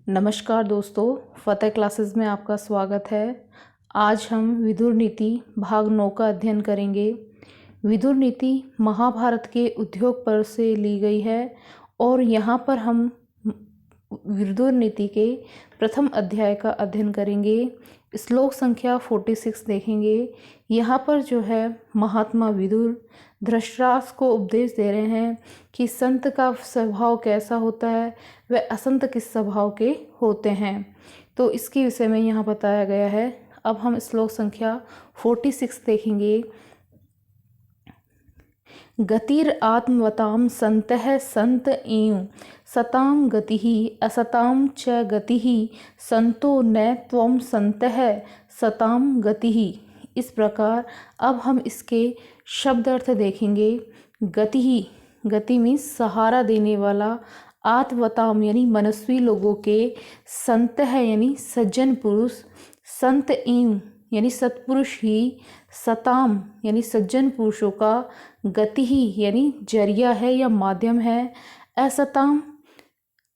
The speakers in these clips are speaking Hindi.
नमस्कार दोस्तों, फतेह क्लासेस में आपका स्वागत है। आज हम विदुर नीति भाग 9 का अध्ययन करेंगे। विदुर नीति महाभारत के उद्योग पर्व से ली गई है और यहाँ पर हम विदुर नीति के प्रथम अध्याय का अध्ययन करेंगे। श्लोक संख्या 46 देखेंगे। यहाँ पर जो है महात्मा विदुर धृतराष्ट्र को उपदेश दे रहे हैं कि संत का स्वभाव कैसा होता है, वह असंत किस स्वभाव के होते हैं। तो इसके विषय में यहाँ बताया गया है। अब हम श्लोक संख्या 46 देखेंगे। गतिर आत्मवतां संतः संत एव सतां गतिः असतां च गतिः संतो न त्वं संतः सतां गतिः। इस प्रकार अब हम इसके शब्द अर्थ देखेंगे। गति मीन्स सहारा देने वाला, आत्मवताम यानी मनस्वी लोगों के, संत है यानी सज्जन पुरुष, संत एव यानी सत्पुरुष ही, सताम यानी सज्जन पुरुषों का, गति ही यानी जरिया है या माध्यम है, असताम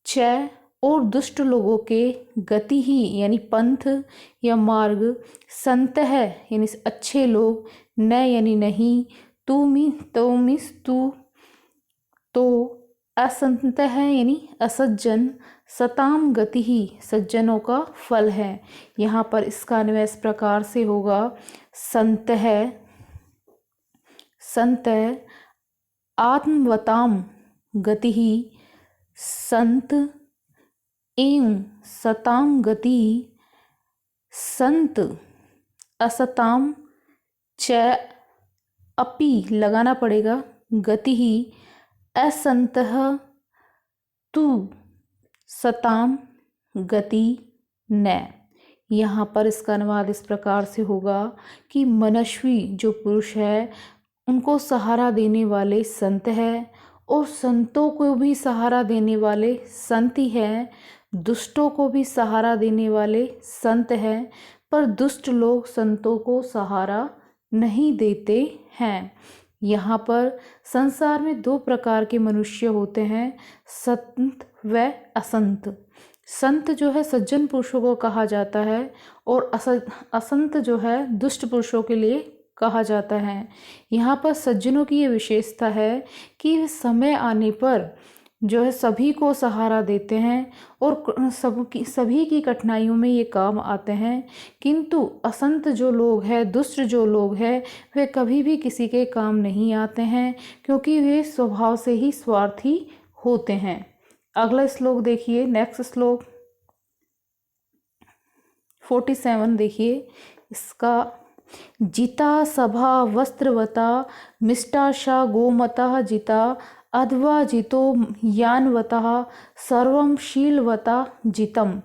च और दुष्ट लोगों के, गति ही यानी पंथ या मार्ग, संत है यानी अच्छे लोग, न यानी नहीं, तू मीन्स तू, तो असंत है यानी असज्जन, सताम गति ही सज्जनों का फल है। यहाँ पर इसका अन्वय इस प्रकार से होगा। संत आत्मवताम गति ही संत एवं सताम गति संत असताम च अपि लगाना पड़ेगा गति ही असंतः तु सताम गति न। यहाँ पर इसका अनुवाद इस प्रकार से होगा कि मनस्वी जो पुरुष है उनको सहारा देने वाले संत है और संतों को भी सहारा देने वाले संत ही हैं, दुष्टों को भी सहारा देने वाले संत हैं, पर दुष्ट लोग संतों को सहारा नहीं देते हैं। यहाँ पर संसार में दो प्रकार के मनुष्य होते हैं, संत व असंत। संत जो है सज्जन पुरुषों को कहा जाता है और असंत जो है दुष्ट पुरुषों के लिए कहा जाता है। यहाँ पर सज्जनों की ये विशेषता है कि समय आने पर जो है सभी को सहारा देते हैं और सभी की कठिनाइयों में ये काम आते हैं। किंतु असंत जो लोग हैं, दुष्ट जो लोग हैं, वे कभी भी किसी के काम नहीं आते हैं क्योंकि वे स्वभाव से ही स्वार्थी होते हैं। अगला श्लोक देखिए, नेक्स्ट श्लोक 47 देखिए इसका। जिता सभा वस्त्रवता मिष्टाशा गोमता जिता अध्वा जितो यानवतः सर्वं शीलवता जितम।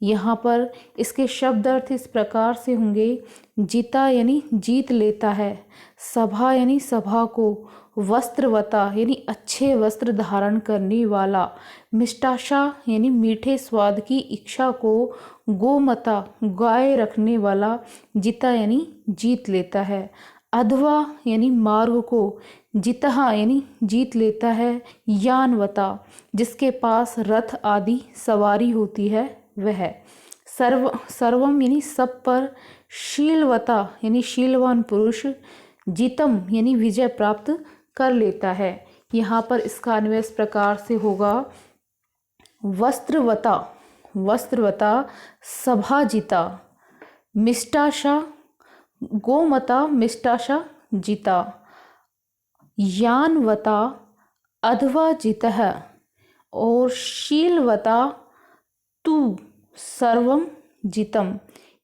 यहाँ पर इसके शब्द अर्थ इस प्रकार से होंगे। जिता यानी जीत लेता है, सभा यानी सभा को, वस्त्रवता यानी अच्छे वस्त्र धारण करने वाला, मिष्टाशा यानी मीठे स्वाद की इच्छा को, गोमता गाय रखने वाला, जिता यानी जीत लेता है, अध्वा यानी मार्ग को, जितहा यानी जीत लेता है, यानवता जिसके पास रथ आदि सवारी होती है वह, सर्वम यानी सब पर, शीलवता यानी शीलवान पुरुष, जितम यानी विजय प्राप्त कर लेता है। यहाँ पर इसका अन्वय इस प्रकार से होगा। वस्त्रवता सभा जिता, मिष्टाशा गोमता मिष्टाशा जिता, यानवता अध्वा जितः और शीलवता तु सर्वम जितम।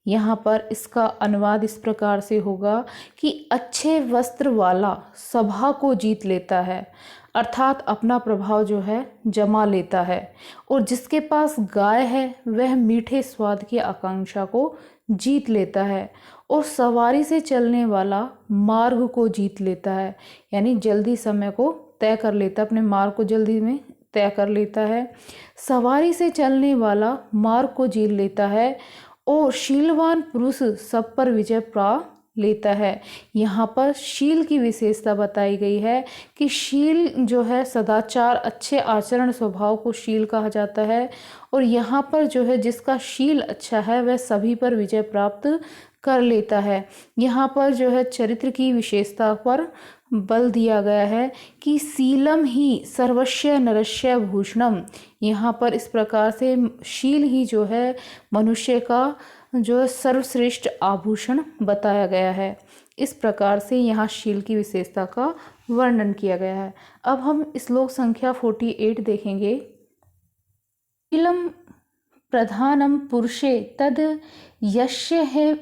यहाँ पर इसका अनुवाद इस प्रकार से होगा कि अच्छे वस्त्र वाला सभा को जीत लेता है, अर्थात अपना प्रभाव जो है जमा लेता है, और जिसके पास गाय है वह मीठे स्वाद की आकांक्षा को जीत लेता है, और सवारी से चलने वाला मार्ग को जीत लेता है, यानी जल्दी समय को तय कर लेता है, अपने मार्ग को जल्दी में तय कर लेता है। सवारी से चलने वाला मार्ग को जीत लेता है और शीलवान पुरुष सब पर विजय पा लेता है। यहाँ पर शील की विशेषता बताई गई है कि शील जो है सदाचार, अच्छे आचरण स्वभाव को शील कहा जाता है। और यहाँ पर जो है जिसका शील अच्छा है वह सभी पर विजय प्राप्त कर लेता है। यहाँ पर जो है चरित्र की विशेषता पर बल दिया गया है कि शीलम ही सर्वस्य नरस्य भूषणम। यहाँ पर इस प्रकार से शील ही जो है मनुष्य का जो सर्वश्रेष्ठ आभूषण बताया गया है। इस प्रकार से यहाँ शील की विशेषता का वर्णन किया गया है। अब हम श्लोक संख्या 48 देखेंगे। शीलम प्रधानम पुरुषे तद यस्य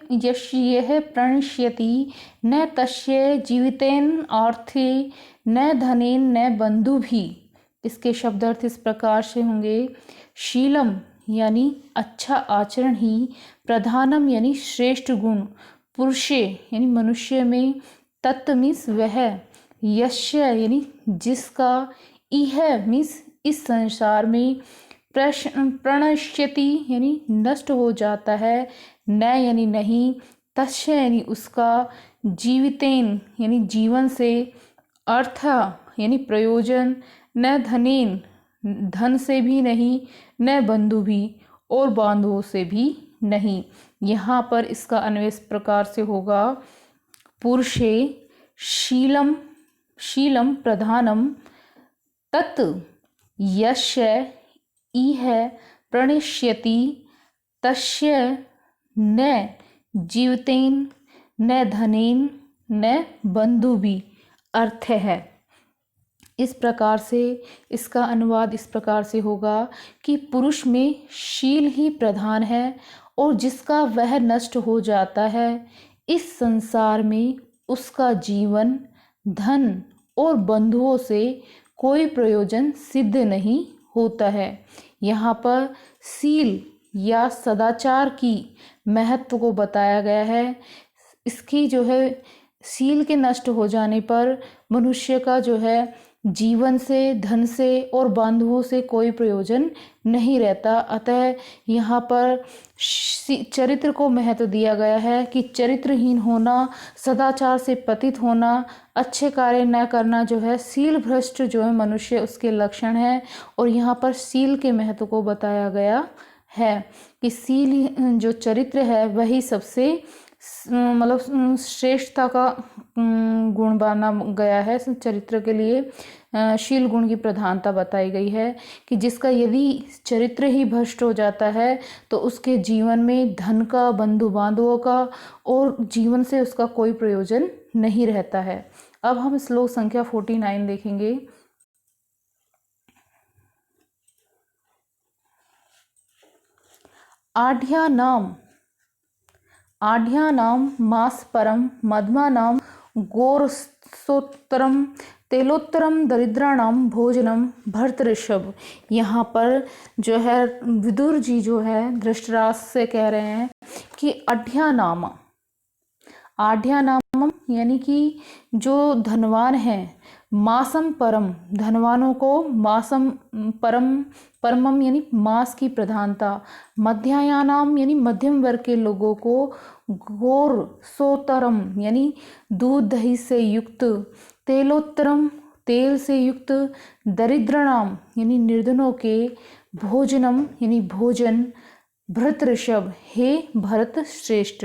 प्रणश्यति न तस्य जीवितेन अर्थे न धनेन न बंधुभिः। इसके शब्दार्थ इस प्रकार से होंगे। शीलम यानी अच्छा आचरण ही, प्रधानम यानी श्रेष्ठ गुण, पुरुषे यानी मनुष्य में, तत्व मीन्स वह, यस्य यानी जिसका, इह मीन्स इस संसार में, प्रणश्यति यानी नष्ट हो जाता है, न यानी नहीं, तस्य यानी उसका, जीवितेन यानी जीवन से, अर्थ यानी प्रयोजन, न धनेन धन से भी नहीं, न बंधु भी और बांधवों से भी नहीं। यहाँ पर इसका अन्वय इस प्रकार से होगा। पुरुषे शीलम, शीलम प्रधानम तत् यस्य इह प्रणश्यति तस्य न जीवितेन न धनेन न बंधुभिः। अर्थ है इस प्रकार से, इसका अनुवाद इस प्रकार से होगा कि पुरुष में शील ही प्रधान है और जिसका वह नष्ट हो जाता है, इस संसार में उसका जीवन, धन और बंधुओं से कोई प्रयोजन सिद्ध नहीं होता है। यहाँ पर शील या सदाचार की महत्व को बताया गया है। इसकी जो है शील के नष्ट हो जाने पर मनुष्य का जो है जीवन से, धन से और बांधवों से कोई प्रयोजन नहीं रहता। अतः यहाँ पर चरित्र को महत्व दिया गया है कि चरित्रहीन होना, सदाचार से पतित होना, अच्छे कार्य न करना जो है शील भ्रष्ट जो है मनुष्य, उसके लक्षण है। और यहाँ पर शील के महत्व को बताया गया है कि शील जो चरित्र है वही सबसे मतलब श्रेष्ठता का गुण माना गया है। चरित्र के लिए शील गुण की प्रधानता बताई गई है कि जिसका यदि चरित्र ही भ्रष्ट हो जाता है तो उसके जीवन में धन का, बंधु बांधवों का और जीवन से उसका कोई प्रयोजन नहीं रहता है। अब हम श्लोक संख्या 49 देखेंगे। आढ्यानाम मास परम मध्यमानाम गोरसोत्तरम तेलोत्तरम दरिद्राणाम भोजनम भर्तृषभ। यहाँ पर जो है विदुर जी जो है धृतराष्ट्र से कह रहे हैं कि आढ्यानाम, आढ्यानाम यानी कि जो धनवान हैं, मासम परम धनवानों को, मासम परम परमम यानी मास की प्रधानता, मध्यायानाम यानी मध्यम वर्ग के लोगों को, गोर सोतरम यानी दूध दही से युक्त, तेलोत्तरम तेल से युक्त, दरिद्रनाम यानी निर्धनों के, भोजनम यानी भोजन, भरतऋषभ हे भरत श्रेष्ठ।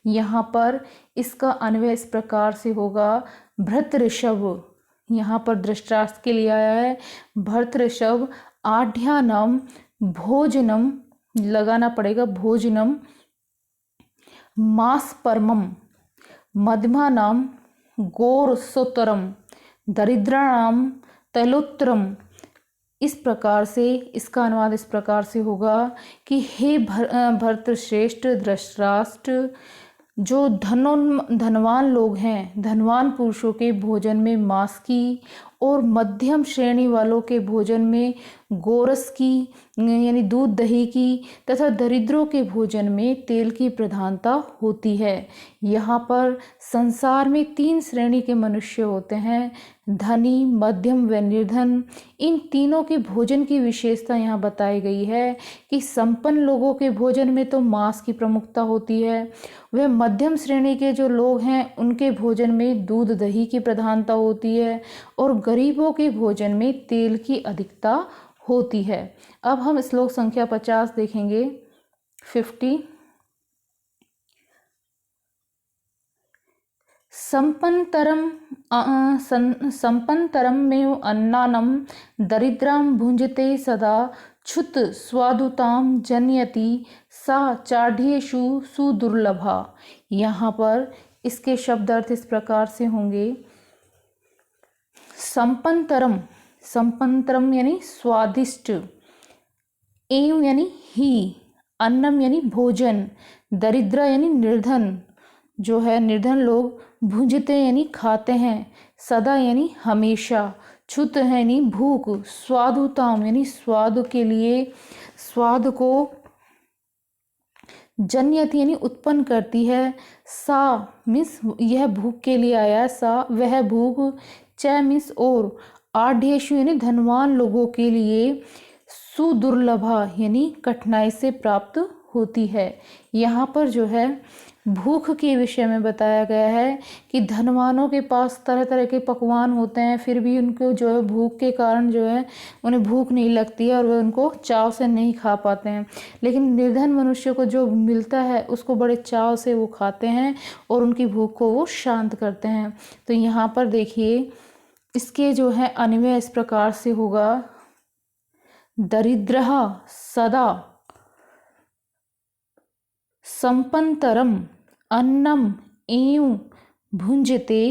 यहाँ पर इसका अन्वय इस प्रकार से होगा। भरतऋषभ यहाँ पर धृतराष्ट्र के लिए आया है। भरतऋषभ आढ्यानम भोजनम लगाना पड़ेगा, भोजनम, मास परमम, मध्यमानाम गोरसोत्तरम, दरिद्राणाम तैलोत्तरम। इस प्रकार से इसका अनुवाद इस प्रकार से होगा कि हे भरतश्रेष्ठ धृतराष्ट्र, जो धनवान लोग हैं, धनवान पुरुषों के भोजन में मांस की और मध्यम श्रेणी वालों के भोजन में गोरस की यानी दूध दही की तथा दरिद्रों के भोजन में तेल की प्रधानता होती है। यहाँ पर संसार में 3 श्रेणी के मनुष्य होते हैं, धनी, मध्यम व निर्धन। इन तीनों के भोजन की विशेषता यहाँ बताई गई है कि संपन्न लोगों के भोजन में तो मांस की प्रमुखता होती है, वह मध्यम श्रेणी के जो लोग हैं उनके भोजन में दूध दही की प्रधानता होती है और गरीबों के भोजन में तेल की अधिकता होती है। अब हम श्लोक संख्या 50 देखेंगे। 50। संपन्नतरम में अन्नानम दरिद्रां भुंजते सदा क्षुत स्वादुताम जनयति सा चाढ़्येषु सुदुर्लभा। यहाँ पर इसके शब्द अर्थ इस प्रकार से होंगे। संपन्नतरम यानी स्वादिष्ट, एवं यानी ही, अन्नम यानी भोजन, दरिद्र यानी निर्धन जो है, निर्धन लोग, भुंजते यानी खाते हैं, सदा यानी हमेशा, क्षुत है यानी भूख, स्वादुताम यानी स्वाद के लिए, स्वाद को, जन्यति यानी उत्पन्न करती है, सा मीन्स यह भूख के लिए आया, सा वह भूख, च मीन्स और, आढ़्येषु यानी धनवान लोगों के लिए, सुदुर्लभा यानी कठिनाई से प्राप्त होती है। यहाँ पर जो है भूख के विषय में बताया गया है कि धनवानों के पास तरह तरह के पकवान होते हैं, फिर भी उनको जो है भूख के कारण जो है उन्हें भूख नहीं लगती है और वे उनको चाव से नहीं खा पाते हैं, लेकिन निर्धन मनुष्य को जो मिलता है उसको बड़े चाव से वो खाते हैं और उनकी भूख को वो शांत करते हैं। तो यहाँ पर देखिए इसके जो है अन्वय इस प्रकार से होगा। दरिद्रः सदा संपन्नतरम अन्नम एवं भुंजते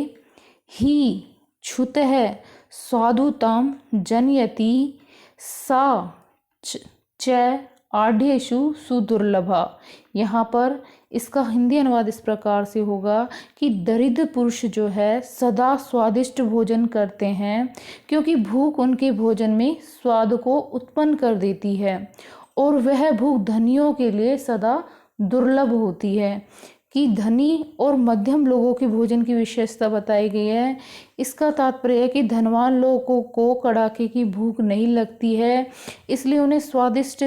ही क्षुतः स्वादुताम जनयति सा च आढ़्येषु सुदुर्लभा। यहाँ पर इसका हिंदी अनुवाद इस प्रकार से होगा कि दरिद्र पुरुष जो है सदा स्वादिष्ट भोजन करते हैं, क्योंकि भूख उनके भोजन में स्वाद को उत्पन्न कर देती है और वह भूख धनियों के लिए सदा दुर्लभ होती है। कि धनी और मध्यम लोगों के भोजन की विशेषता बताई गई है। इसका तात्पर्य है कि धनवान लोगों को कड़ाके की भूख नहीं लगती है, इसलिए उन्हें स्वादिष्ट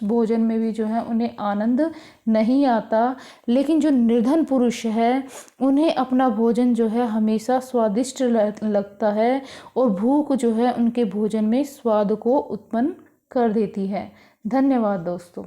भोजन में भी जो है उन्हें आनंद नहीं आता, लेकिन जो निर्धन पुरुष है उन्हें अपना भोजन जो है हमेशा स्वादिष्ट लगता है और भूख जो है उनके भोजन में स्वाद को उत्पन्न कर देती है। धन्यवाद दोस्तों।